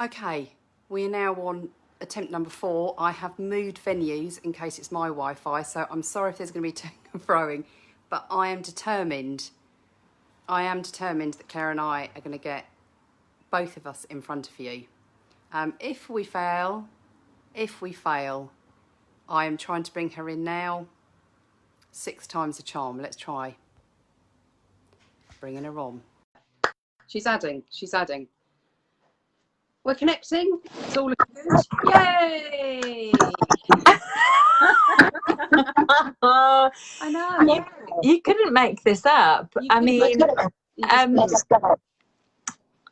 Okay, we are now on attempt number 4. I have moved venues in case it's my Wi-Fi, so I'm sorry if there's going to be to and froing, but I am determined that Claire and I are going to get both of us in front of you. If we fail, I am trying to bring her in now. 6 times the charm. Let's try. Bringing her on. She's adding. We're connecting. It's all looking good. Yay! I know. You couldn't make this up.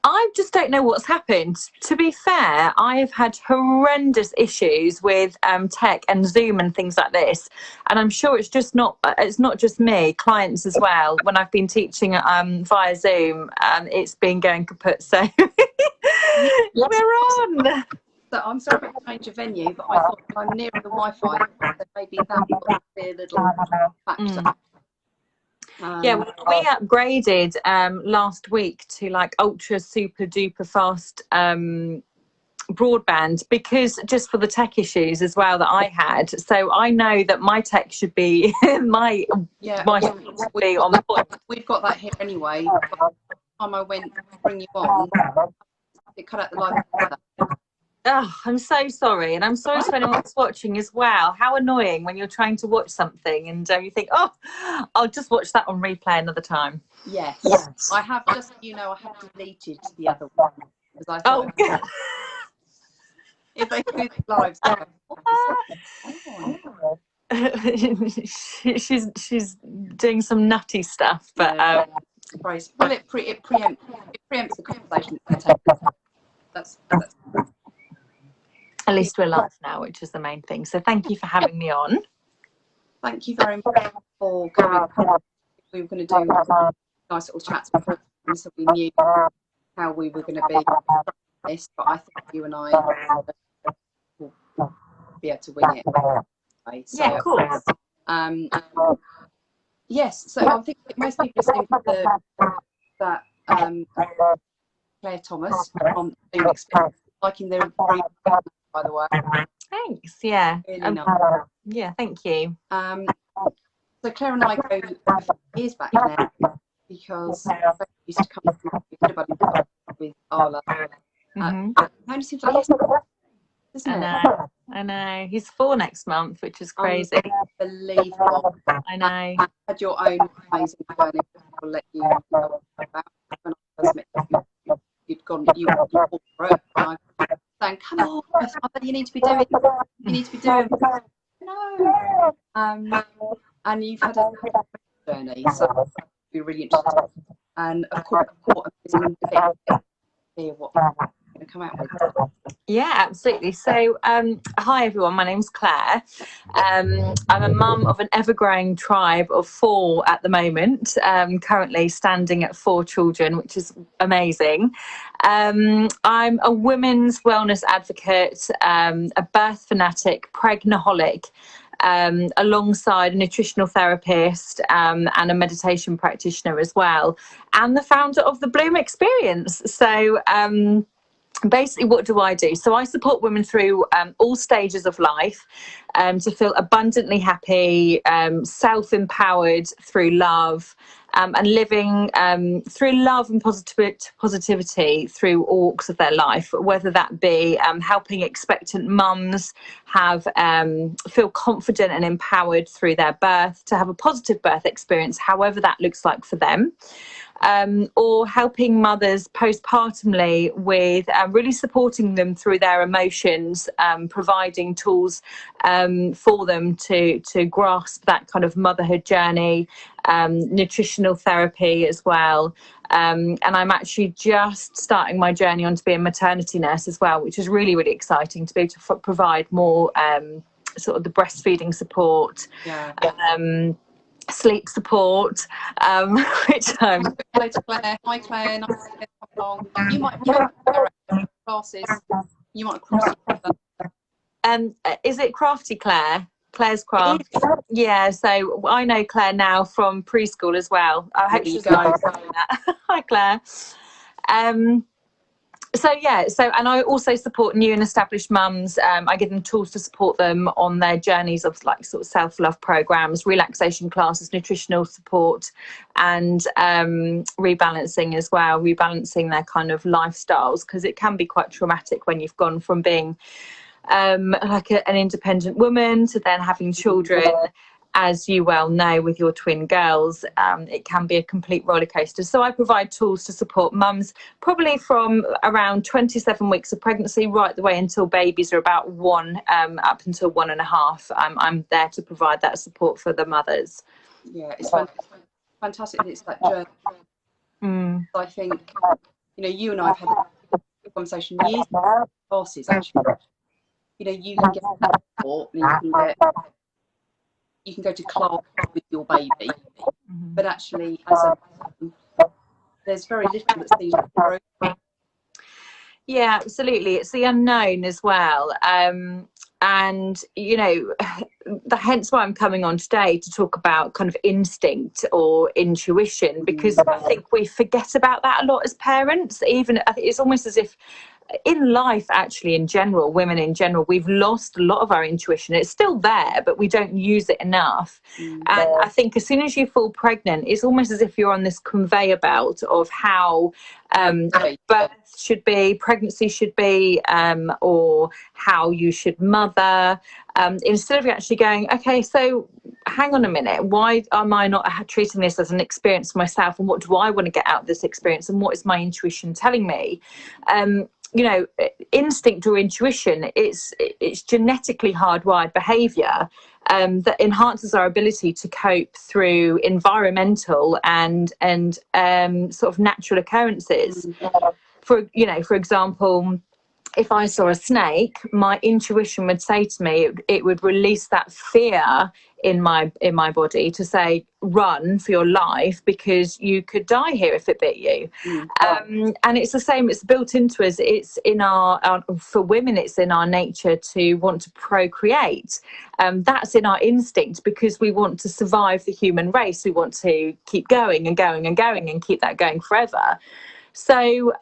I just don't know what's happened. To be fair, I've had horrendous issues with tech and Zoom and things like this, and I'm sure it's not just me, clients as well. When I've been teaching via Zoom, it's been going kaput. So we're on. So I'm sorry about the change of venue, but I thought if I'm nearer the Wi-Fi, that maybe that would be a little factor. Yeah, we upgraded last week to like ultra super duper fast broadband, because just for the tech issues as well that I had. So I know that my tech should be my should be on point. We've got that here anyway. By the time I went to bring you on, it cut out the live. Oh, I'm so sorry, and I'm sorry to anyone that's watching as well. How annoying when you're trying to watch something and you think, oh, I'll just watch that on replay another time. Yes. I have just, I have deleted the other one because I thought if they do the lives, she's doing some nutty stuff, but well, it preempts the conversation. That's at least we're live now, which is the main thing. So thank you for having me on. Thank you very much for coming. We were going to do nice little chats before, so we knew how we were going to be this, but I think you and I will be able to win it. Okay, so, yeah, of course. Yes, so I think most people are seeing that Claire Thomas from Bloomme Experience, liking their very, by the way. Thanks. Yeah. Really nice. Yeah. Thank you. So Claire and I go a few years back now because we used to come with Arla. Only seems like isn't it? I know. He's 4 next month, which is crazy. Unbelievable. I know. You had your own amazing journey. I'll let you know about when I first met you. You'd gone, you were for it. Saying, come on, you need to be doing. No. And you've had a journey, so it'll be really interesting. And of course, amazing to hear what you're going to come out with. Yeah, absolutely. So, hi everyone, my name's Claire. I'm a mum of an ever-growing tribe of 4 at the moment, currently standing at 4 children, which is amazing. I'm a women's wellness advocate, a birth fanatic, pregnaholic, alongside a nutritional therapist and a meditation practitioner as well, and the founder of the Bloomme Experience. So, basically, what do I do? So I support women through all stages of life to feel abundantly happy, self-empowered through love, and living through love and positivity through all walks of their life, whether that be helping expectant mums feel confident and empowered through their birth, to have a positive birth experience, however that looks like for them. Or helping mothers postpartumly with really supporting them through their emotions, providing tools for them to grasp that kind of motherhood journey, nutritional therapy as well. And I'm actually just starting my journey on to be a maternity nurse as well, which is really, really exciting to be able to provide more sort of the breastfeeding support. Yeah. Sleep support, which hello to Claire. Hi Claire, nice to come along. You might have classes. You might cross. Is it Crafty Claire? Claire's Craft. Yeah, so I know Claire now from preschool as well. I hope she's going that. Hi Claire. And I also support new and established mums. I give them tools to support them on their journeys of like sort of self-love programs, relaxation classes, nutritional support, and rebalancing as well, rebalancing their kind of lifestyles, because it can be quite traumatic when you've gone from being like an independent woman to then having children. As you well know, with your twin girls, it can be a complete roller coaster. So I provide tools to support mums probably from around 27 weeks of pregnancy right the way until babies are about one, up until 1.5. I'm there to provide that support for the mothers. Yeah, it's fantastic. It's that journey. I think, you and I have had a conversation years passes, actually. You can get support, and you can go to class with your baby, but actually, there's very little that seems to grow. Yeah, absolutely. It's the unknown as well. And, hence why I'm coming on today to talk about kind of instinct or intuition, because I think we forget about that a lot as parents. I think it's almost as if in life, actually, in general, women in general, we've lost a lot of our intuition. It's still there, but we don't use it enough. And I think as soon as you fall pregnant, it's almost as if you're on this conveyor belt of how birth should be, pregnancy should be, or how you should mother. Instead of actually going, okay, so hang on a minute, why am I not treating this as an experience for myself, and what do I want to get out of this experience, and what is my intuition telling me? Instinct or intuition, it's genetically hardwired behavior that enhances our ability to cope through environmental and sort of natural occurrences. For example, if I saw a snake, my intuition would say to me, it would release that fear in my body to say, run for your life, because you could die here if it bit you. And it's the same, it's built into us. It's in for women, it's in our nature to want to procreate. That's in our instinct, because we want to survive the human race. We want to keep going and going and going and keep that going forever. So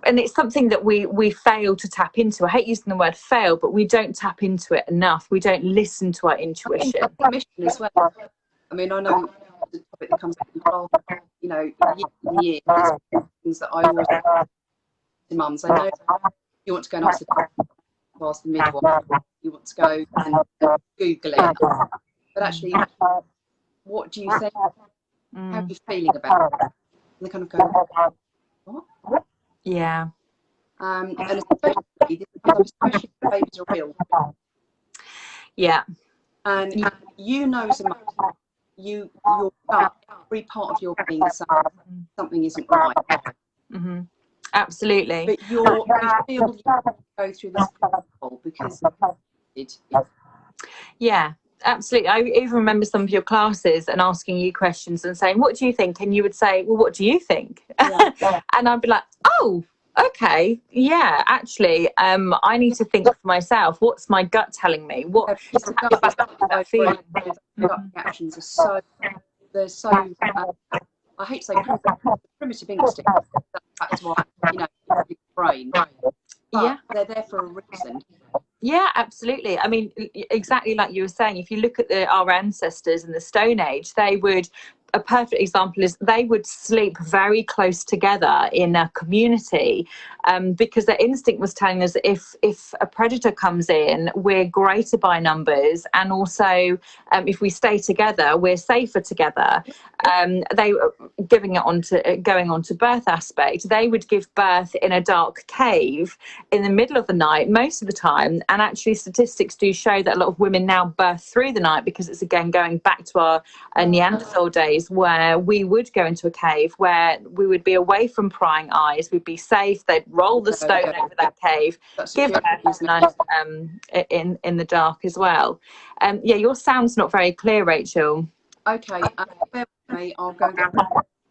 and it's something that we fail to tap into. I hate using the word fail, but we don't tap into it enough. We don't listen to our intuition. As well. I mean, I know the topic that comes up in class, years, things that I always say to mums. I know you want to go and ask the midwife, you want to go and Google it, but actually, what do you think? How are you feeling about it? And they kind of go, what? Yeah. And especially if babies are real. Yeah. And as a mum, your every part of your being something isn't right. Absolutely. But you feel you go through this because it. Yeah. Absolutely. I even remember some of your classes and asking you questions and saying, what do you think? And you would say, well, what do you think? Yeah. And I'd be like, oh, okay, yeah, actually, I need to think for myself. What's my gut telling me? What that feeling? Gut reactions are so I hate to say primitive instinct. That's why, brain. But they're there for a reason. Yeah, absolutely. I mean, exactly like you were saying, if you look at our ancestors in the Stone Age, a perfect example is they would sleep very close together in a community, because their instinct was telling us if a predator comes in, we're greater by numbers, and also if we stay together, we're safer together. They going on to birth aspect, they would give birth in a dark cave in the middle of the night most of the time, and actually statistics do show that a lot of women now birth through the night, because it's again going back to our Neanderthal days, where we would go into a cave where we would be away from prying eyes, we'd be safe, they'd roll the stone over that cave, give birth nice, in the dark as well. Your sound's not very clear, Rachel. Okay, bear with me, I'll go and get my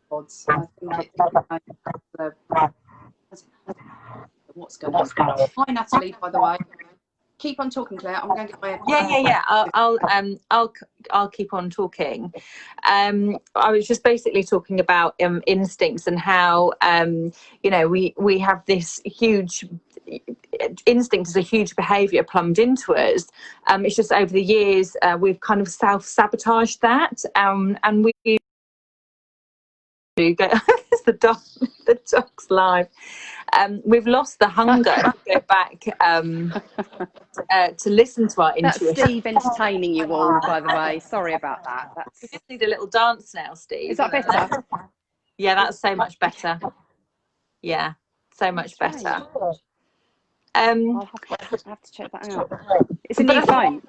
pods. I think what's going on? Hi Natalie, by the way. Keep on talking, Claire. I'm going to get my yeah. I'll I'll keep on talking. I was just basically talking about instincts and how we have this huge instinct is a huge behaviour plumbed into us. It's just over the years we've kind of self-sabotaged that, and we go it's the dog's live. We've lost the hunger to go back to listen to our intuition. That's Steve entertaining you all, by the way. Sorry about that. We just need a little dance now, Steve. Is that better? Yeah, that's so much better. Yeah, so much better. I'll have to check that out. It's a new phone.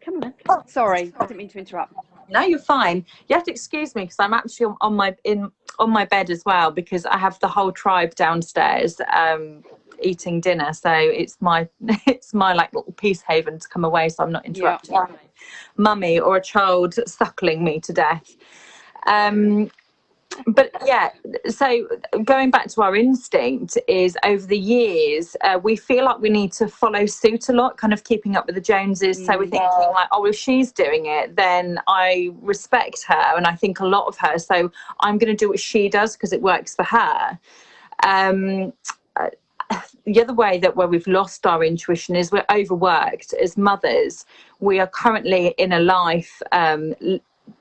Come on. Sorry, I didn't mean to interrupt. No, you're fine. You have to excuse me because I'm actually on my bed as well, because I have the whole tribe downstairs eating dinner. So it's my like little peace haven to come away, so I'm not interrupting my mummy or a child suckling me to death. But yeah, so going back to our instinct is over the years, we feel like we need to follow suit a lot, kind of keeping up with the Joneses. So we're thinking like, oh, if she's doing it, then I respect her and I think a lot of her. So I'm going to do what she does because it works for her. The other way that where we've lost our intuition is we're overworked as mothers. We are currently in a life,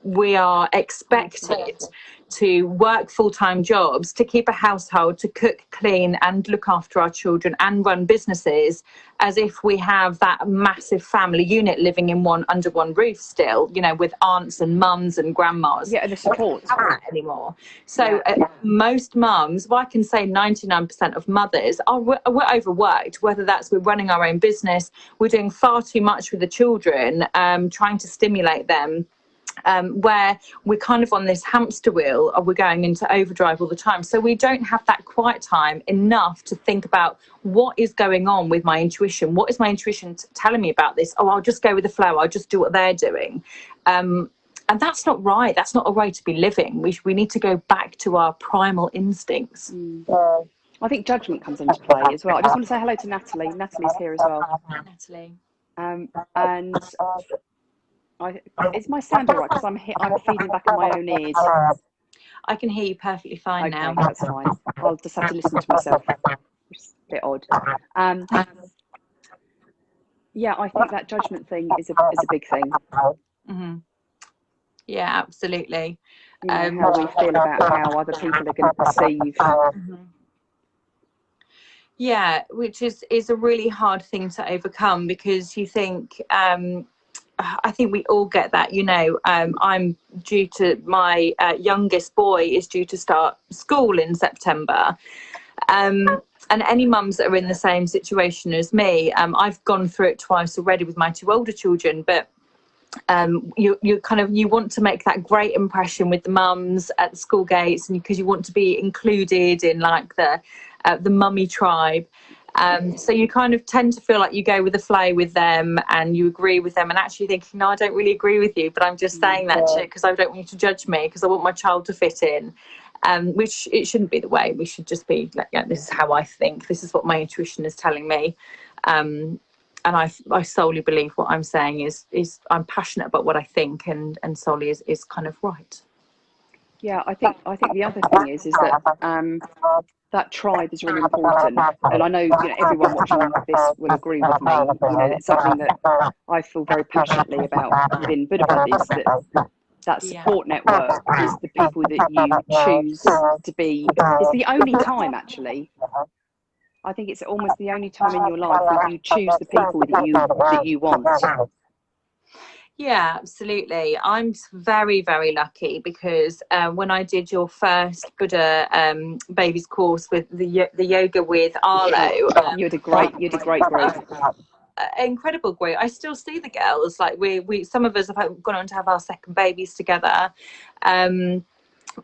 we are expected to work full-time jobs, to keep a household, to cook, clean and look after our children and run businesses as if we have that massive family unit living in under one roof still, with aunts and mums and grandmas. Yeah, the support. We don't have that anymore. So most mums, I can say 99% of mothers we're overworked, whether that's we're running our own business, we're doing far too much with the children, trying to stimulate them. Where we're kind of on this hamster wheel or we're going into overdrive all the time. So we don't have that quiet time enough to think about what is going on with my intuition. What is my intuition telling me about this? Oh, I'll just go with the flow. I'll just do what they're doing. And that's not right. That's not a way to be living. We need to go back to our primal instincts. I think judgment comes into play as well. I just want to say hello to Natalie. Natalie's here as well. Natalie. And is my sound all right? Because I'm feeding back on my own ears. I can hear you perfectly fine now. That's fine. I'll just have to listen to myself. It's a bit odd. Yeah, I think that judgment thing is a big thing. Mm-hmm. Yeah, absolutely. How we feel about how other people are going to perceive. Mm-hmm. Yeah, which is a really hard thing to overcome, because you think. I think we all get that, I'm due to, my youngest boy is due to start school in September. And any mums that are in the same situation as me, I've gone through it twice already with my two older children, but you want to make that great impression with the mums at the school gates, and because you want to be included in like the mummy tribe. So you kind of tend to feel like you go with the flow with them and you agree with them, and actually thinking, no, I don't really agree with you, but I'm just saying that because I don't want you to judge me, because I want my child to fit in, which it shouldn't be the way. We should just be like, this is how I think, this is what my intuition is telling me, and I solely believe what I'm saying is I'm passionate about what I think, and solely is kind of right. Yeah, I think the other thing is that that tribe is really important, and I know everyone watching this will agree with me. It's something that I feel very passionately about within Buddha Buddies, that support network is the people that you choose to be. It's the only time, actually. I think it's almost the only time in your life where you choose the people that you want. Yeah, absolutely. I'm very, very lucky, because when I did your first Buddha babies course with the yoga with Arlo, you did a great group. Incredible group. I still see the girls. Like we some of us have gone on to have our second babies together.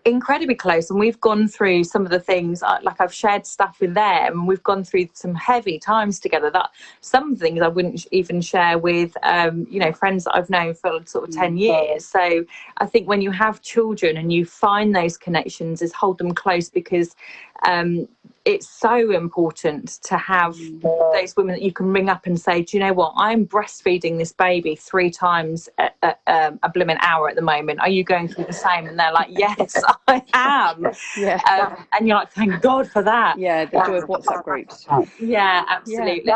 Incredibly close, and we've gone through some of the things, like I've shared stuff with them, and we've gone through some heavy times together, that some things I wouldn't even share with friends that I've known for sort of 10 years. So I think when you have children and you find those connections, is hold them close, because it's so important to have those women that you can ring up and say, do you know what, I'm breastfeeding this baby 3 times a blooming hour at the moment. Are you going through the same? And they're like, yes, I am. Yeah. And you're like, thank God for that. Yeah, the joy of WhatsApp groups. Yeah, absolutely.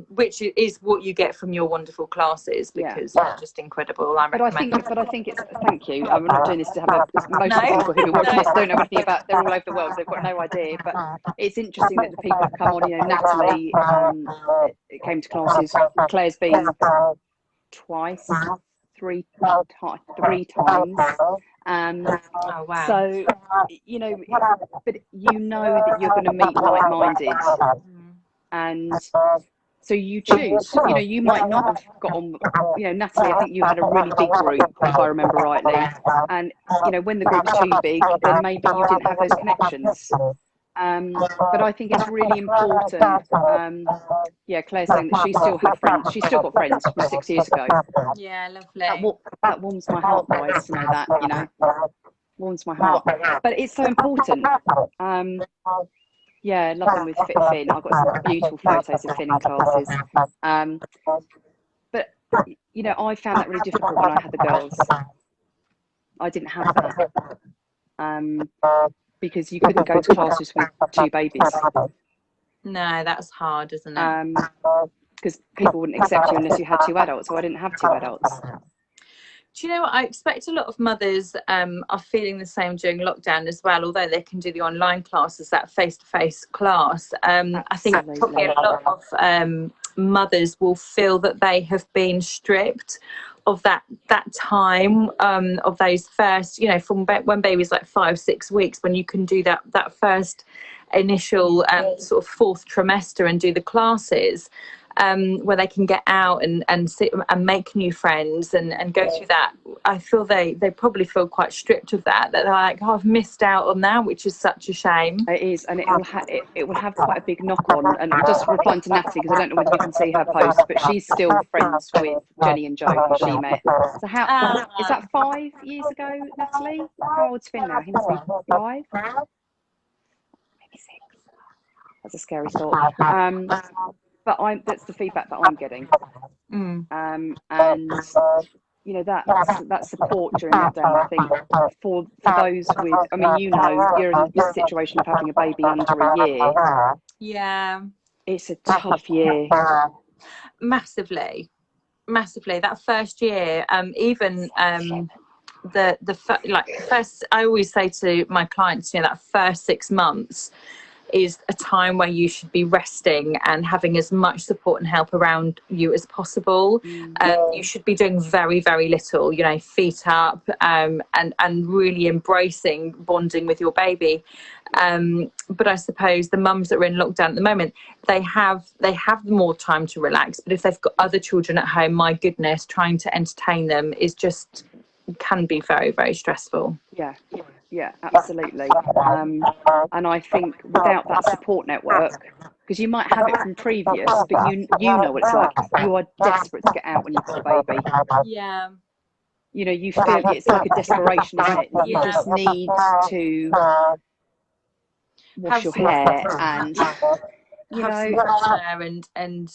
Which is what you get from your wonderful classes, because they're just incredible. I recommend. But I think it's, thank you. I'm not doing this to have most of the people who are watching this don't know anything about. They're all over the world, so they've got no idea. But it's interesting that the people that come on, you know, Natalie it came to classes. Claire's been twice, 3 times. Oh wow. So, you know, but you know that you're going to meet like-minded, and so you choose. You know, you might not have got on. You know, Natalie, I think you had a really big group, if I remember rightly. And you know, when the group's too big, then maybe you didn't have those connections. But I think it's really important. Yeah, Claire's saying that she still had friends. She's still got friends from 6 years ago. Yeah, lovely. That warms my heart, guys, to know that. You know, warms my heart. But it's so important. Yeah, love them with Finn. I've got some beautiful photos of Finn in classes. But you know, I found that really difficult when I had the girls. I didn't have that. Because you couldn't go to classes with 2 babies. No, that's hard, isn't it? Because people wouldn't accept you unless you had 2 adults, so I didn't have 2 adults. Do you know what? I expect a lot of mothers are feeling the same during lockdown as well, although they can do the online classes, that face-to-face class. I think probably a lot of mothers will feel that they have been stripped of that time of those first, you know, from when baby's like 5-6 weeks, when you can do that first initial sort of 4th trimester and do the classes, where they can get out and sit and make new friends and go through that. I feel they probably feel quite stripped of that they're like, oh, I've missed out on that, which is such a shame. It is, and it will have quite a big knock on. And just replying to Natalie, because I don't know whether you can see her post, but she's still friends with Jenny and Joe, who she met. So how is that 5 years ago, Natalie? How old's Finn now? He must be 5, maybe 6. That's a scary thought. But that's the feedback that I'm getting. And you know, that support during lockdown, I think, for those with, I mean, you know, you're in the situation of having a baby under a year. Yeah, it's a tough year. Massively. That first year, even the first, I always say to my clients, you know, that first 6 months is a time where you should be resting and having as much support and help around you as possible. You should be doing very, very little, you know, feet up, and really embracing bonding with your baby. But I suppose the mums that are in lockdown at the moment, they have more time to relax. But if they've got other children at home, my goodness, trying to entertain them is just can be very, very stressful. Yeah, absolutely. And I think without that support network, because you might have it from previous, but you know what it's like. You are desperate to get out when you've got a baby. Yeah. You know, you feel it's like a desperation, isn't it? You just need to wash your hair and you know, and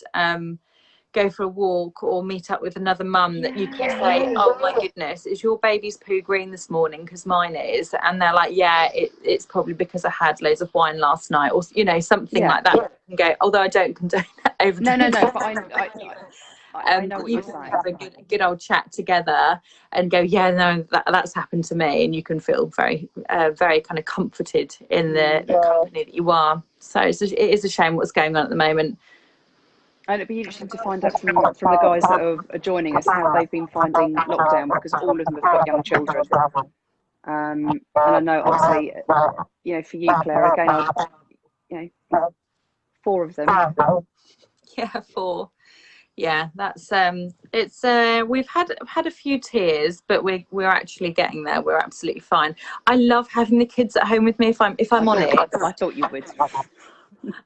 go for a walk or meet up with another mum that you can say, oh my goodness, is your baby's poo green this morning? Because mine is. And they're like, yeah, it's probably because I had loads of wine last night, or you know, something like that. And go, although I don't condone that over. No, but I know what you're saying. Have a good old chat together and go, yeah, no, that's happened to me, and you can feel very very kind of comforted in the company that you are. So it is a shame what's going on at the moment. And it'd be interesting to find out from the guys that are joining us how they've been finding lockdown, because all of them have got young children. And I know, obviously, you know, for you, Claire, again, you know, 4 of them. Yeah, 4. Yeah, that's it's we've had a few tears, but we're actually getting there. We're absolutely fine. I love having the kids at home with me. If I'm honest, I thought you would.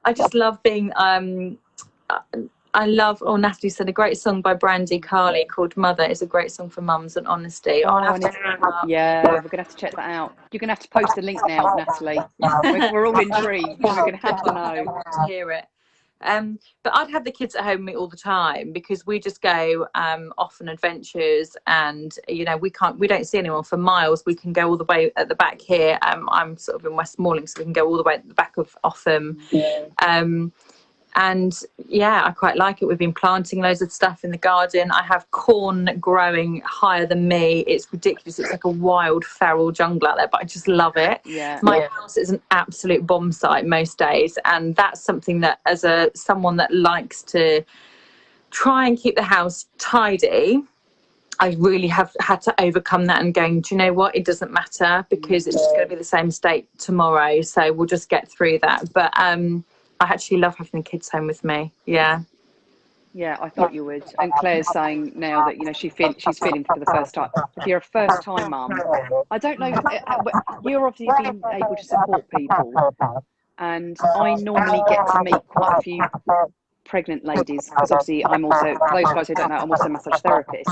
I just love being I love, Natalie said, a great song by Brandy Carly called Mother is a great song for mums and honesty. I'll have to yeah, we're going to have to check that out. You're going to have to post a link now, Natalie. We're all intrigued. We're going to have to know. To hear it. But I'd have the kids at home with me all the time because we just go off on adventures, and we don't see anyone for miles. We can go all the way at the back here. I'm sort of in Westmoreland, so we can go all the way at the back of Offham. And yeah, I quite like it. We've been planting loads of stuff in the garden. I have corn growing higher than me. It's ridiculous. It's like a wild feral jungle out there, but I just love it. My house is an absolute bomb site most days, and that's something that, as someone that likes to try and keep the house tidy, I really have had to overcome that and going, do you know what, it doesn't matter because it's just going to be the same state tomorrow, so we'll just get through that. But I actually love having the kids home with me. Yeah, I thought you would. And Claire's saying now that she's feeling for the first time. If you're a first-time mum, I don't know. You're obviously being able to support people, and I normally get to meet quite a few pregnant ladies because obviously I'm also, for those guys who don't know, I'm also a massage therapist.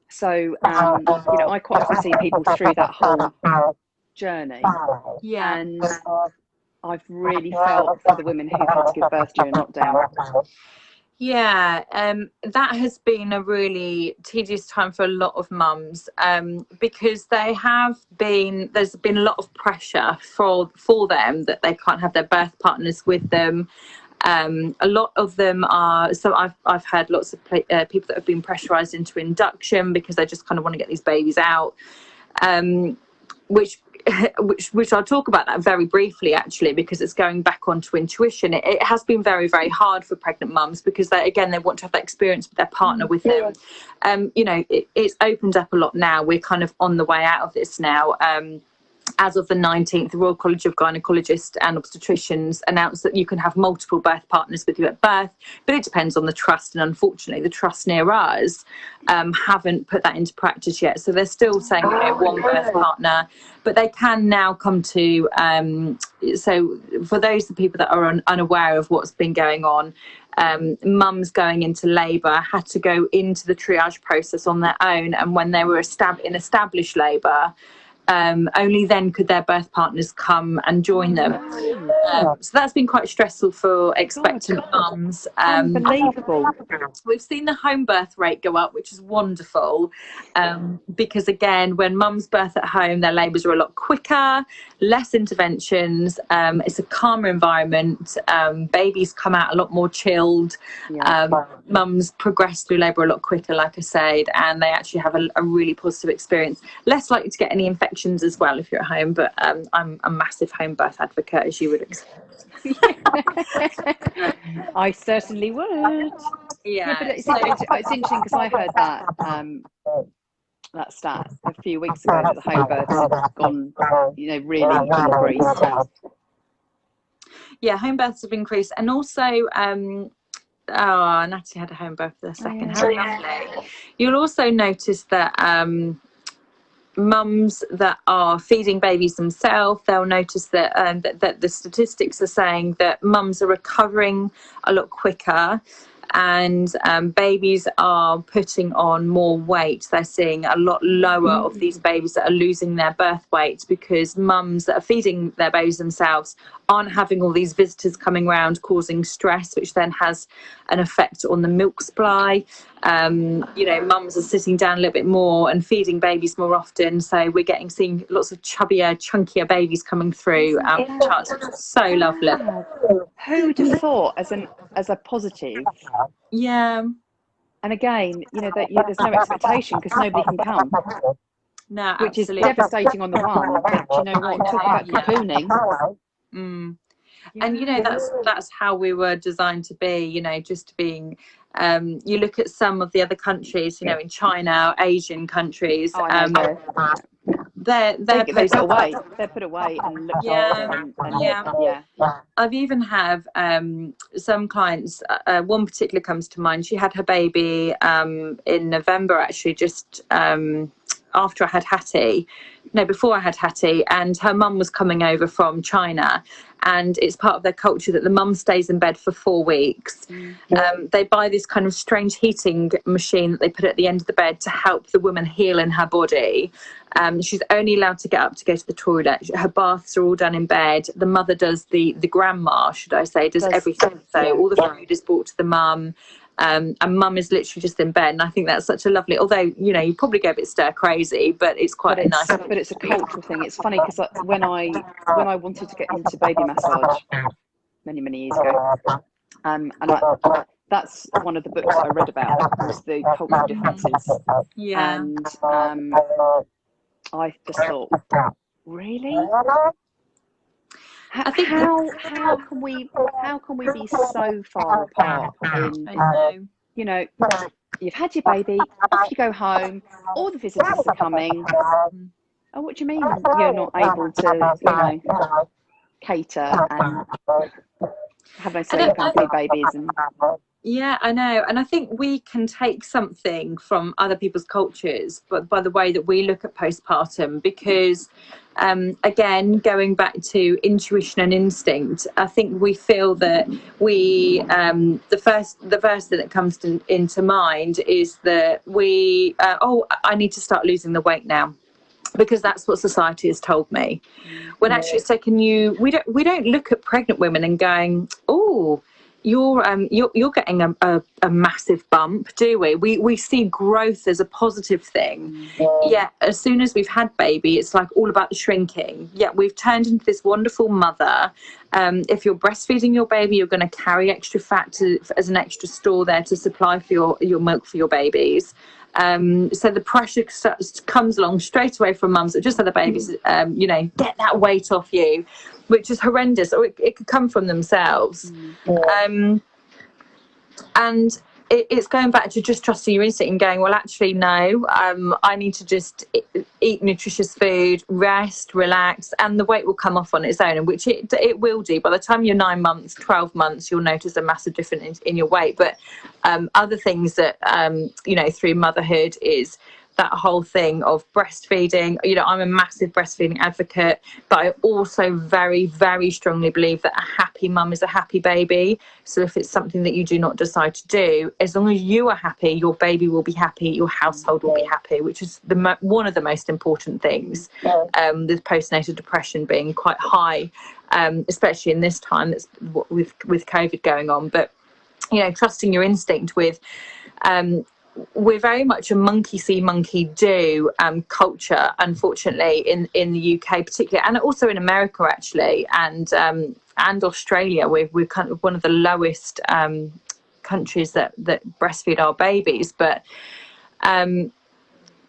So I quite often see people through that whole journey. And I've really felt for the women who've had to give birth during lockdown. Yeah, that has been a really tedious time for a lot of mums because there's been a lot of pressure for them that they can't have their birth partners with them. A lot of them are, so I've had lots of people that have been pressurised into induction because they just kind of want to get these babies out, which I'll talk about that very briefly actually, because it's going back onto intuition. It has been very, very hard for pregnant mums because they want to have that experience with their partner with them. It's opened up a lot now. We're kind of on the way out of this now. As of the 19th, the Royal College of Gynecologists and Obstetricians announced that you can have multiple birth partners with you at birth, but it depends on the trust, and unfortunately the trust near us haven't put that into practice yet, so they're still saying one birth partner, but they can now come to so for those people that are unaware of what's been going on, mums going into labour had to go into the triage process on their own, and when they were in established labour, only then could their birth partners come and join them. So that's been quite stressful for expectant mums. Unbelievable. We've seen the home birth rate go up, which is wonderful, because again, when mums birth at home, their labours are a lot quicker, less interventions, it's a calmer environment, babies come out a lot more chilled, mums progress through labour a lot quicker, like I said, and they actually have a really positive experience. Less likely to get any infections as well if you're at home, but I'm a massive home birth advocate, as you would expect. I certainly would. But it's interesting because I heard that stat a few weeks ago that the home births have gone, really increased. Yeah, home births have increased, and also Natalie had a home birth for a second. How lovely. You'll also notice that mums that are feeding babies themselves, they'll notice that that the statistics are saying that mums are recovering a lot quicker, and babies are putting on more weight. They're seeing a lot lower of these babies that are losing their birth weight because mums that are feeding their babies themselves aren't having all these visitors coming around causing stress, which then has an effect on the milk supply. Mums are sitting down a little bit more and feeding babies more often, so we're seeing lots of chubbier, chunkier babies coming through charts, which is so lovely. Who'd have thought as a positive? Yeah. And again, there's no expectation because nobody can come. No, which absolutely. is devastating on the one. But you know what? Talk about cocooning. And that's how we were designed to be, just being you look at some of the other countries, in China, Asian countries, they're put away and looked after. I've even have some clients, one particular comes to mind. She had her baby in November, actually, just after I had Hattie. no, before I had Hattie, and her mum was coming over from China, and it's part of their culture that the mum stays in bed for 4 weeks. They buy this kind of strange heating machine that they put at the end of the bed to help the woman heal in her body. She's only allowed to get up to go to the toilet. Her baths are all done in bed. The mother does the grandma, should I say, does everything. So all the food is brought to the mum. And mum is literally just in bed, and I think that's such a lovely, although you probably go a bit stir crazy, but it's quite nice. But it's a cultural thing. It's funny because when I wanted to get into baby massage many years ago, and that's one of the books I read about, was the cultural differences. And I just thought, really? How can we be so far apart in, you've had your baby, off you go home, all the visitors are coming. Oh, what do you mean you're not able to, cater and have no say company babies? And yeah, I know. And I think we can take something from other people's cultures, but by the way that we look at postpartum, because again, going back to intuition and instinct, I think we feel that we the first thing that comes into mind is that I need to start losing the weight now, because that's what society has told me. When actually it's taken we don't look at pregnant women and going, oh, you're getting a massive bump, do we? We see growth as a positive thing. Yet as soon as we've had baby, it's like all about the shrinking. Yet we've turned into this wonderful mother. If you're breastfeeding your baby, you're going to carry extra fat as an extra store there to supply for your milk for your babies. So the pressure comes along straight away from mums that just had the babies, get that weight off you, which is horrendous, or it could come from themselves. And it's going back to just trusting your instinct and going, well, actually, no, I need to just eat nutritious food, rest, relax, and the weight will come off on its own, which it will do. By the time you're 9 months, 12 months, you'll notice a massive difference in your weight. But other things that, through motherhood is that whole thing of breastfeeding. I'm a massive breastfeeding advocate, but I also very, very strongly believe that a happy mum is a happy baby. So if it's something that you do not decide to do, as long as you are happy, your baby will be happy, your household will be happy, which is one of the most important things. With postnatal depression being quite high, especially in this time that's with COVID going on. But trusting your instinct with we're very much a monkey see, monkey do culture, unfortunately, in the UK particularly, and also in America actually, and Australia. We're kind of one of the lowest countries that breastfeed our babies, but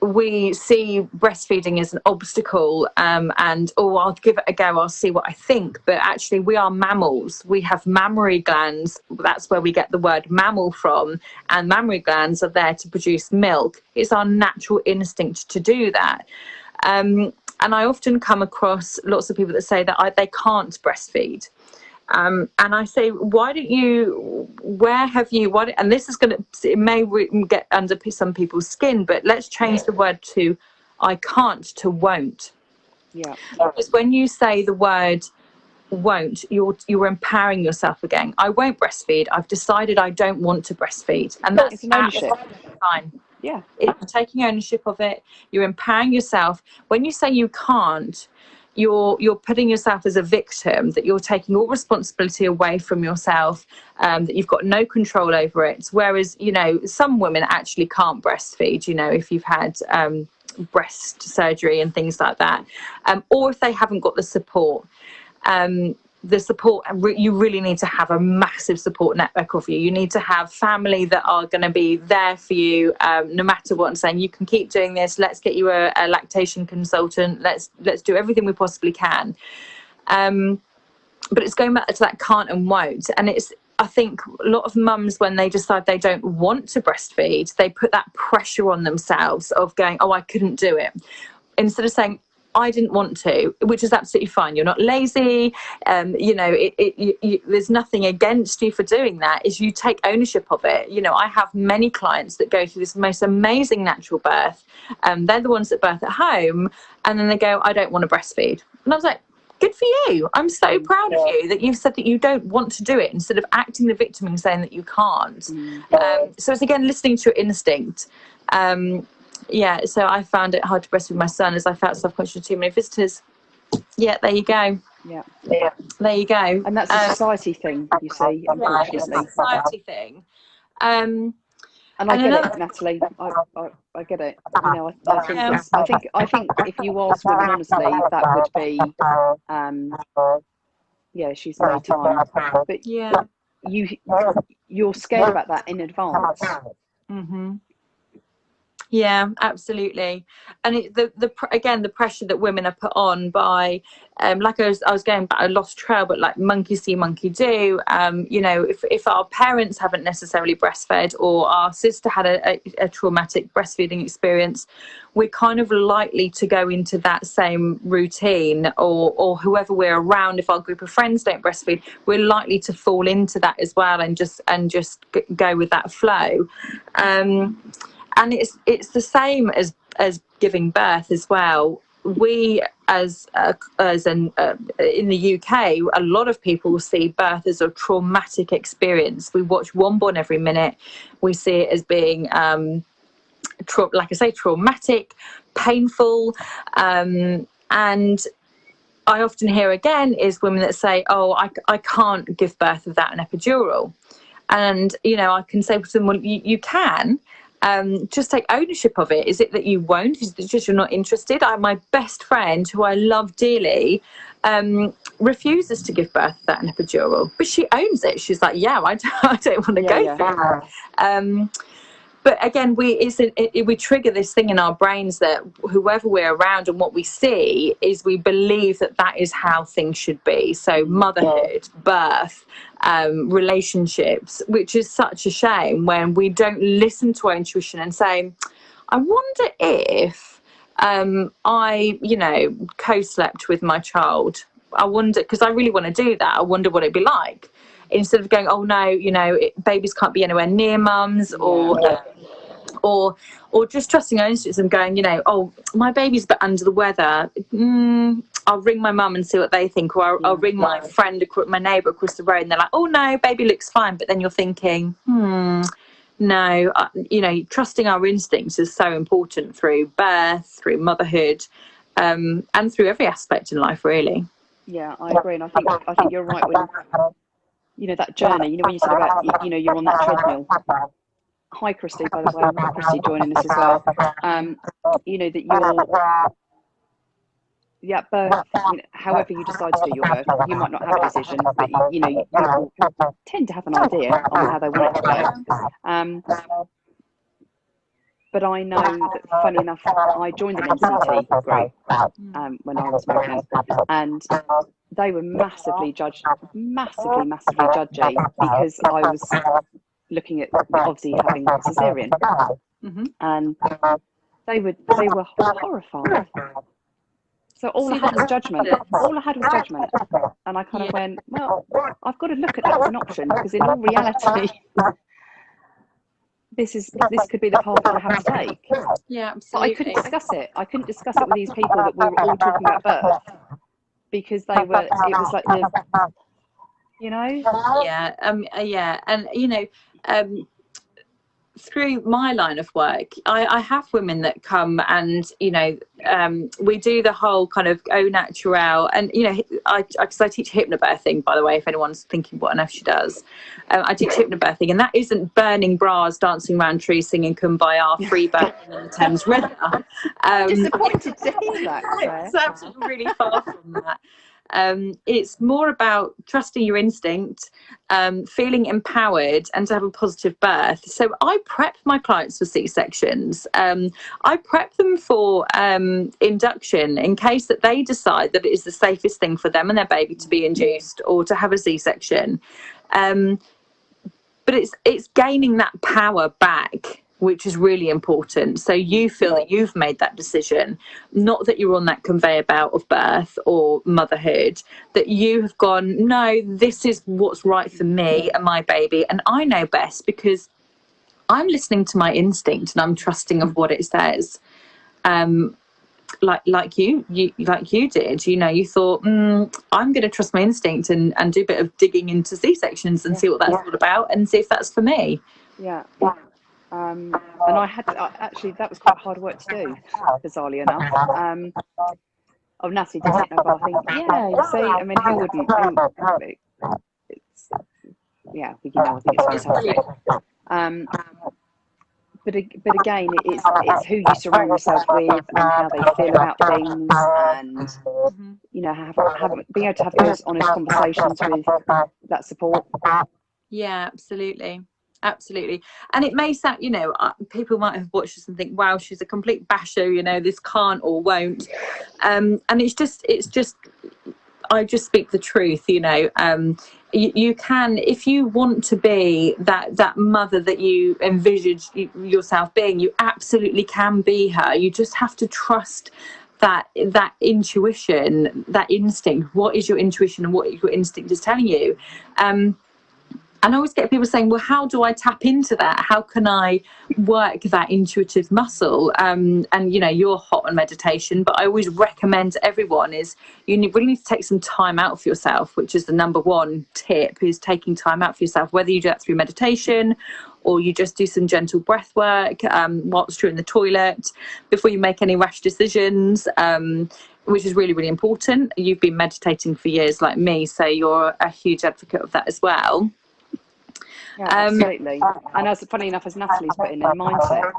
we see breastfeeding as an obstacle, and I'll give it a go, I'll see what I think. But actually we are mammals. We have mammary glands. That's where we get the word mammal from, and mammary glands are there to produce milk. It's our natural instinct to do that. And I often come across lots of people that say that they can't breastfeed. And I say, why don't you, and this is it may get under some people's skin, but let's change the word to I can't to won't. Yeah. Because when you say the word won't, you're empowering yourself again. I won't breastfeed. I've decided I don't want to breastfeed. And that's absolutely fine. Yeah. It's taking ownership of it. You're empowering yourself. When you say you can't, you're putting yourself as a victim, that you're taking all responsibility away from yourself, that you've got no control over it. Whereas, some women actually can't breastfeed, if you've had breast surgery and things like that, or if they haven't got the support. You really need to have a massive support network of you. You need to have family that are going to be there for you, no matter what, and saying, you can keep doing this, let's get you a lactation consultant, let's do everything we possibly can. But it's going back to that can't and won't, and I think a lot of mums, when they decide they don't want to breastfeed, they put that pressure on themselves of going, oh, I couldn't do it, instead of saying, I didn't want to, which is absolutely fine. You're not lazy. You know, there's nothing against you for doing that. Is you take ownership of it. You know, I have many clients that go through this most amazing natural birth. They're the ones that birth at home, and then they go, I don't want to breastfeed. And I was like, good for you. I'm so proud of you that you've said that you don't want to do it, instead of acting the victim and saying that you can't. So it's, again, listening to your instinct. Yeah, so I found it hard to breastfeed my son as I felt self-conscious too many visitors. Yeah, there you go. Yeah. There you go. And that's a society thing, you see, unfortunately. It's a society thing. And I get it, Natalie. I get it. You know, I think if you ask women honestly, that would be, yeah, she's no time. But yeah, you're scared about that in advance. Yeah, absolutely. And again, the pressure that women are put on by, like I was going back, I lost trail, but like monkey see, monkey do. You know, if our parents haven't necessarily breastfed, or our sister had a traumatic breastfeeding experience, we're kind of likely to go into that same routine, or whoever we're around. If our group of friends don't breastfeed, we're likely to fall into that as well, and just go with that flow. And it's the same as giving birth as well. We in the UK, a lot of people see birth as a traumatic experience. We watch One Born every minute. We see it as being, like I say, traumatic, painful, and I often hear again is women that say, "Oh, I can't give birth without an epidural," and you know, I can say to them, "Well, you can." Just take ownership of it. Is it that you won't? Is it just you're not interested? My best friend, who I love dearly, refuses to give birth without an epidural, but she owns it. She's like, yeah, I don't want to go through it. But again, we trigger this thing in our brains that whoever we're around and what we see is, we believe that is how things should be. So motherhood, birth, relationships, which is such a shame when we don't listen to our intuition and say, I wonder if I, you know, co-slept with my child. I wonder, because I really want to do that. I wonder what it'd be like. Instead of going, oh no, you know, babies can't be anywhere near mums, or just trusting our instincts and going, you know, oh, my baby's a bit under the weather. I'll ring my mum and see what they think, or I'll ring my friend, my neighbour across the road, and they're like, oh no, baby looks fine. But then you're thinking, no, you know, trusting our instincts is so important through birth, through motherhood, and through every aspect in life, really. Yeah, I agree, and I think you're right when, you know, that journey. You know, when you said about, you know, you're on that treadmill. Hi, Christy, by the way. Christy joining us as well. You know, that you're birth, you know, however you decide to do your birth, you might not have a decision, but you know, people tend to have an idea on how they want it to go. But I know that, funny enough, I joined an MCT group when I was pregnant, and they were massively judgy, because I was looking at obviously having a cesarean, and they were horrified. So all I had was judgment. And I kind of went, well, I've got to look at that as an option, because in all reality, this could be the path that I have to take. Yeah, absolutely. But I couldn't discuss it. I couldn't discuss it with these people that we were all talking about birth, because it was like you know. Yeah, and you know, through my line of work, I have women that come and, you know, we do the whole kind of au naturel, and, you know, because I teach hypnobirthing, by the way, if anyone's thinking what on earth she does. I teach hypnobirthing, and that isn't burning bras, dancing around trees, singing Kumbaya, free birthing in the Thames River. I'm disappointed to hear that, Claire. It's absolutely really far from that. It's more about trusting your instinct, feeling empowered, and to have a positive birth. So I prep my clients for C-sections. I prep them for induction in case that they decide that it is the safest thing for them and their baby to be induced or to have a C-section. But it's gaining that power back which is really important. So you feel that you've made that decision, not that you're on that conveyor belt of birth or motherhood, that you have gone, no, this is what's right for me and my baby, and I know best because I'm listening to my instinct and I'm trusting of what it says. Like you did, you thought, I'm going to trust my instinct and do a bit of digging into C-sections and see what that's all about and see if that's for me. Yeah. And I had to, actually, that was quite hard work to do, bizarrely enough. Natalie did hypnobirthing. Yeah, see, I mean, who wouldn't? We know, I think it's fantastic. But again, it's who you surround yourself with and how they feel about things, and being able to have those honest conversations with that support. Yeah, absolutely. And it may sound, people might have watched this and think, wow, she's a complete basher, this can't or won't, and it's just I just speak the truth. You can, if you want to be that mother that you envisage yourself being, you absolutely can be her. You just have to trust that intuition, that instinct. What is your intuition and what your instinct is telling you? And I always get people saying, well, how do I tap into that? How can I work that intuitive muscle? And, you're hot on meditation, but I always recommend to everyone is you really need to take some time out for yourself, which is the number one tip, is taking time out for yourself, whether you do that through meditation or you just do some gentle breath work whilst you're in the toilet, before you make any rash decisions, which is really, really important. You've been meditating for years like me, so you're a huge advocate of that as well. Yeah, absolutely. And as funny enough, as Natalie's put in, mindset.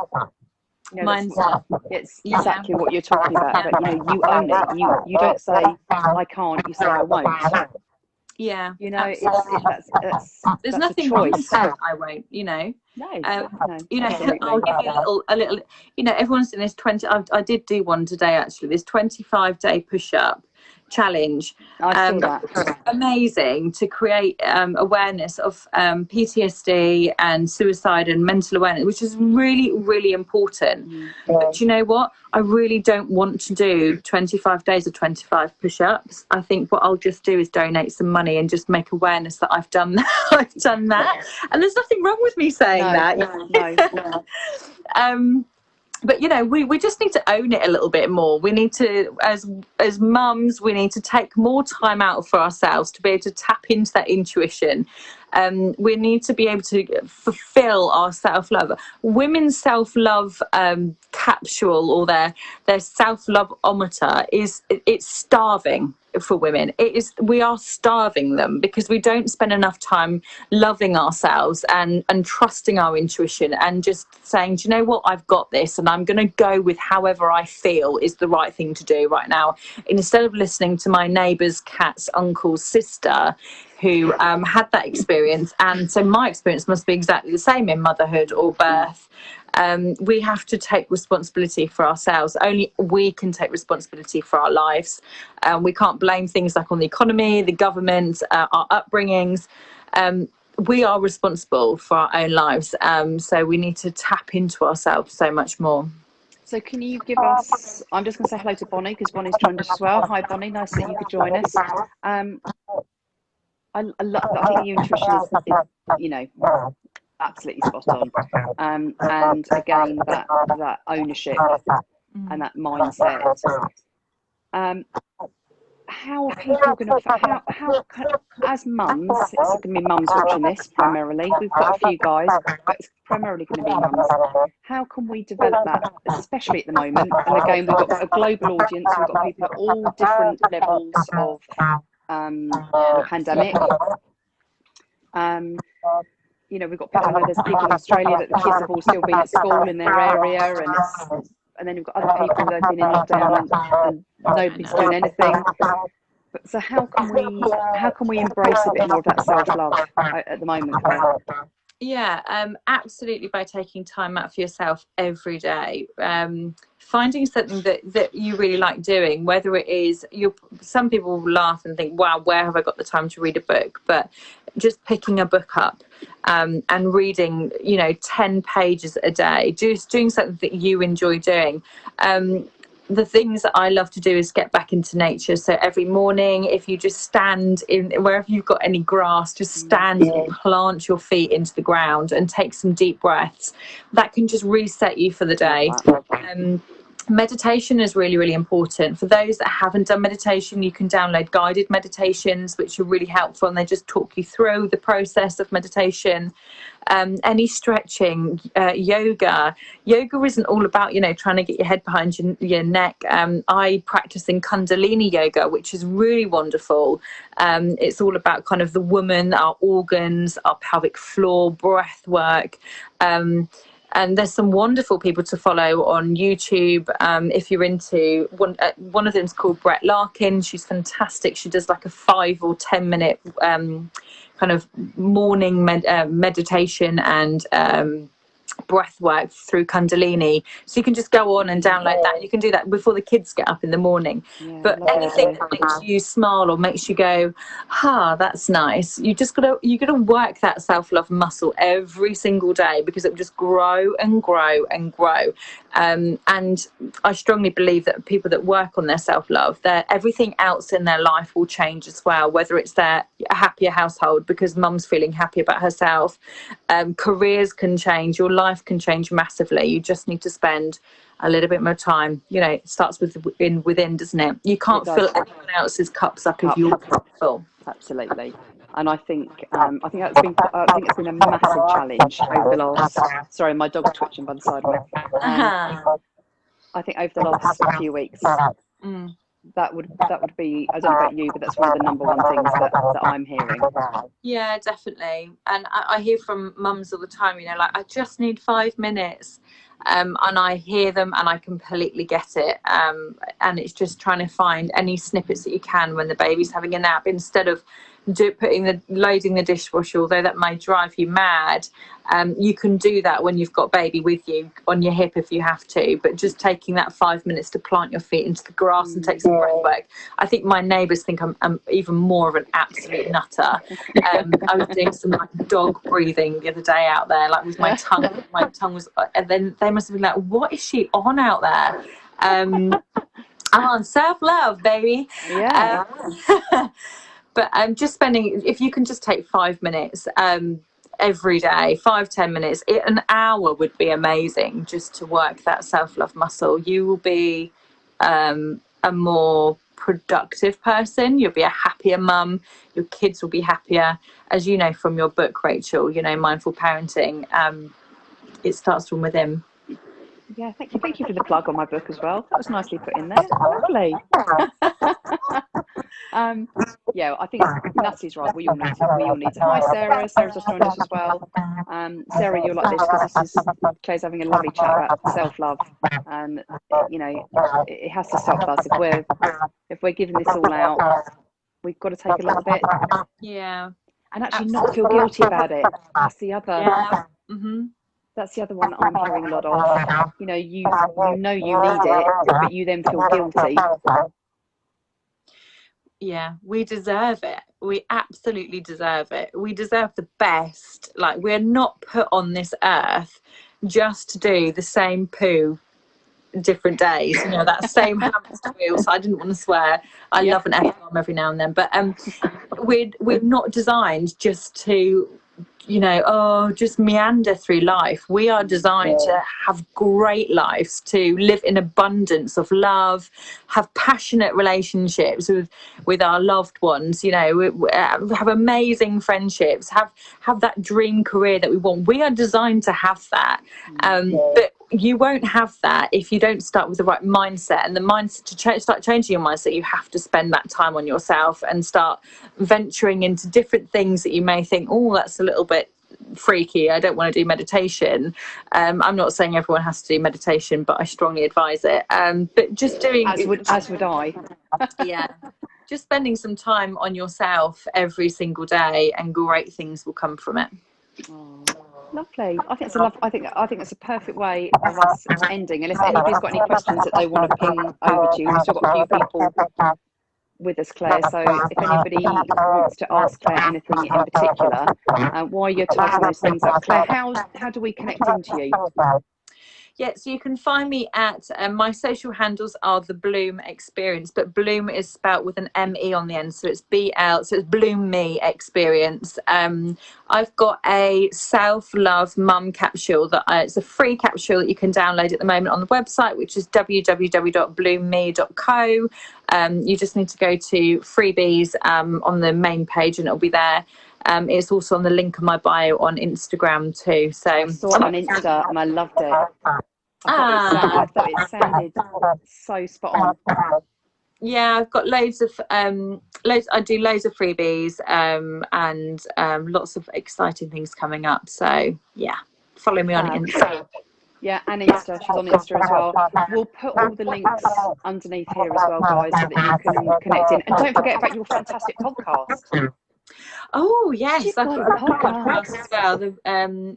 Mindset. It's exactly what you're talking about. But you own it. You don't say I can't. You say I won't. Yeah. There's nothing wrong with saying I won't. No. I'll give you a little. Everyone's doing this 20. I did do one today actually. This 25-day push-up challenge. I saw that. Amazing to create awareness of PTSD and suicide and mental awareness, which is really, really important. But you know what? I really don't want to do 25 days of 25 push-ups. I think what I'll just do is donate some money and just make awareness that I've done that. I've done that, and there's nothing wrong with me saying that. No. But we just need to own it a little bit more. We need to, as mums, we need to take more time out for ourselves to be able to tap into that intuition. We need to be able to fulfill our self-love. Women's self-love capsule, or their self-love-ometer it's starving for women. We are starving them because we don't spend enough time loving ourselves and trusting our intuition and just saying, do you know what, I've got this and I'm going to go with however I feel is the right thing to do right now, instead of listening to my neighbour's cat's uncle's sister who had that experience. And so my experience must be exactly the same in motherhood or birth. We have to take responsibility for ourselves. Only we can take responsibility for our lives. We can't blame things like on the economy, the government, our upbringings. We are responsible for our own lives. So we need to tap into ourselves so much more. So can you give us, I'm just going to say hello to Bonnie because Bonnie's joined us as well. Hi Bonnie, nice that you could join us. I think your intuition is absolutely spot on. And again, that ownership and that mindset. How are people going to, how as mums, it's going to be mums watching this primarily. We've got a few guys, but it's primarily going to be mums. How can we develop that, especially at the moment? And again, we've got a global audience. We've got people at all different levels of the pandemic. We've got people, I know there's people in Australia that the kids have all still been at school in their area, and then you've got other people that have been in lockdown and nobody's doing anything. But so how can we embrace a bit more of that self-love at the moment, Claire? Yeah, absolutely, by taking time out for yourself every day. Finding something that you really like doing, whether it is, some people will laugh and think, wow, where have I got the time to read a book? But just picking a book up and reading, 10 pages a day, just doing something that you enjoy doing. The things that I love to do is get back into nature. So every morning, if you just stand in wherever you've got any grass, just stand and plant your feet into the ground and take some deep breaths. That can just reset you for the day. Meditation is really, really important. For those that haven't done meditation, you can download guided meditations, which are really helpful, and they just talk you through the process of meditation. Any stretching, yoga isn't all about trying to get your head behind your neck. I practice in Kundalini yoga, which is really wonderful. It's all about kind of the woman, our organs, our pelvic floor, breath work. And there's some wonderful people to follow on YouTube. If you're into one of them's called Brett Larkin. She's fantastic. She does like a 5 or 10 minute kind of morning meditation and breath work through Kundalini. So you can just go on and download that. You can do that before the kids get up in the morning. But anything that makes you smile or makes you go, that's nice. You gotta work that self-love muscle every single day, because it will just grow and grow and grow. And I strongly believe that people that work on their self-love, everything else in their life will change as well, whether it's a happier household because mum's feeling happy about herself, careers can change, your life can change massively. You just need to spend a little bit more time. It starts within, doesn't it? You can't fill everyone else's cups up if you're full. Absolutely. And I think it's been a massive challenge over the last. Sorry, my dog's twitching by the side of me. I think over the last few weeks, that would be, I don't know about you, but that's one of the number one things that I'm hearing. Yeah, definitely. And I hear from mums all the time, I just need 5 minutes. And I hear them and I completely get it. And it's just trying to find any snippets that you can when the baby's having a nap, instead of loading the dishwasher, although that may drive you mad. You can do that when you've got baby with you on your hip if you have to, but just taking that 5 minutes to plant your feet into the grass and take some breath work. I think my neighbours think I'm even more of an absolute nutter. I was doing some dog breathing the other day out there, with my tongue. My tongue was, and then they must have been like, "What is she on out there?" I'm on self-love, baby. Yeah. But just spending, if you can just take 5 minutes every day, 5-10 minutes, an hour would be amazing, just to work that self-love muscle. You will be a more productive person. You'll be a happier mum. Your kids will be happier. As you know from your book, Rachel, Mindful Parenting, it starts from within. Yeah, thank you for the plug on my book as well. That was nicely put in there. Lovely. I think Natalie's right. We all need to. Hi, Sarah. Sarah's just joined us as well. Sarah, you're like this because Claire's having a lovely chat about self-love, and it has to stop us if we're giving this all out. We've got to take a little bit. Yeah. And actually not feel guilty about it. That's the other. Yeah. Mm-hmm. That's the other one that I'm hearing a lot of. You need it, but you then feel guilty. Yeah, we deserve it. We absolutely deserve it. We deserve the best. We're not put on this earth just to do the same poo different days. That same hamster wheel. So I didn't want to swear. I love an F-bomb every now and then. But we're not designed just to just meander through life. We are designed to have great lives, to live in abundance of love, have passionate relationships with our loved ones, have amazing friendships, have that dream career that we want. We are designed to have that. But you won't have that if you don't start with the right mindset. And the mindset to start changing your mindset, you have to spend that time on yourself and start venturing into different things that you may think, oh, that's a little bit freaky, I don't want to do meditation. I'm not saying everyone has to do meditation, but I strongly advise it. But just doing as would I. Yeah, just spending some time on yourself every single day, and great things will come from it. Oh, lovely. I think it's a perfect way of us ending. Unless anybody's got any questions that they want to ping over to you, we've still got a few people with us, Claire. So if anybody wants to ask Claire anything in particular, while you're typing those things up, Claire, how do we connect into you? Yeah, so you can find me at my social handles are the Bloomme Experience, but Bloomme is spelt with an M-E on the end, so it's BL, so it's Bloomme Experience. I've got a self-love mum capsule that it's a free capsule that you can download at the moment on the website, which is www.bloomme.co. You just need to go to freebies on the main page and it'll be there. It's also on the link in my bio on Instagram too. So I saw it on Insta and I loved it. I thought it sounded so spot on. Yeah, I've got loads of I do loads of freebies and lots of exciting things coming up. So yeah, follow me on Insta. Yeah, and Insta. She's on Insta as well. We'll put all the links underneath here as well, guys, so that you can connect in. And don't forget about your fantastic podcast. Oh yes, I've got a podcast as well.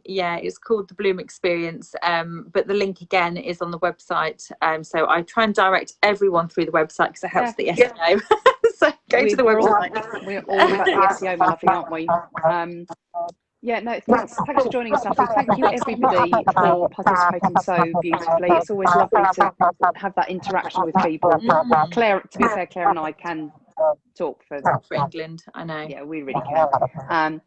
Yeah, it's called the Bloomme Experience. But the link again is on the website. So I try and direct everyone through the website because it helps the SEO. So go to the website. We're all about the SEO, my lovely, aren't we? Yeah, no, thanks for joining us, lovely. Thank you, everybody, for participating so beautifully. It's always lovely to have that interaction with people. Claire, to be fair, Claire and I can talk for England, I know. Yeah, we really can.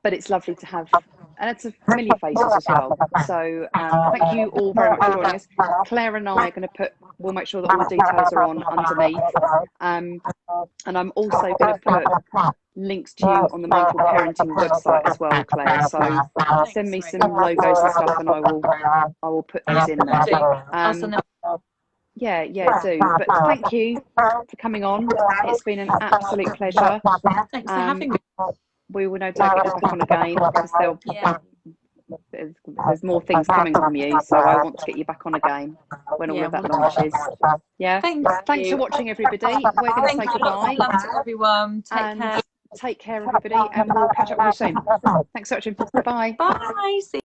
But it's lovely to have, and it's familiar faces as well. So thank you all very much for joining us. Claire and I are going to we'll make sure that all the details are on underneath. And I'm also going to put links to you on the Mindful Parenting website as well, Claire. So send me some logos and stuff and I will put those in there. Yeah, do. But thank you for coming on. It's been an absolute pleasure. Thanks for having me. We will no doubt get you back on again because there's more things coming from you. So I want to get you back on again when all of that launches. Yeah. Thanks for watching, everybody. We're going to say goodbye. Love to everyone. Take care. Take care, everybody, and we'll catch up with you soon. Thanks so much. Bye. Bye. See you.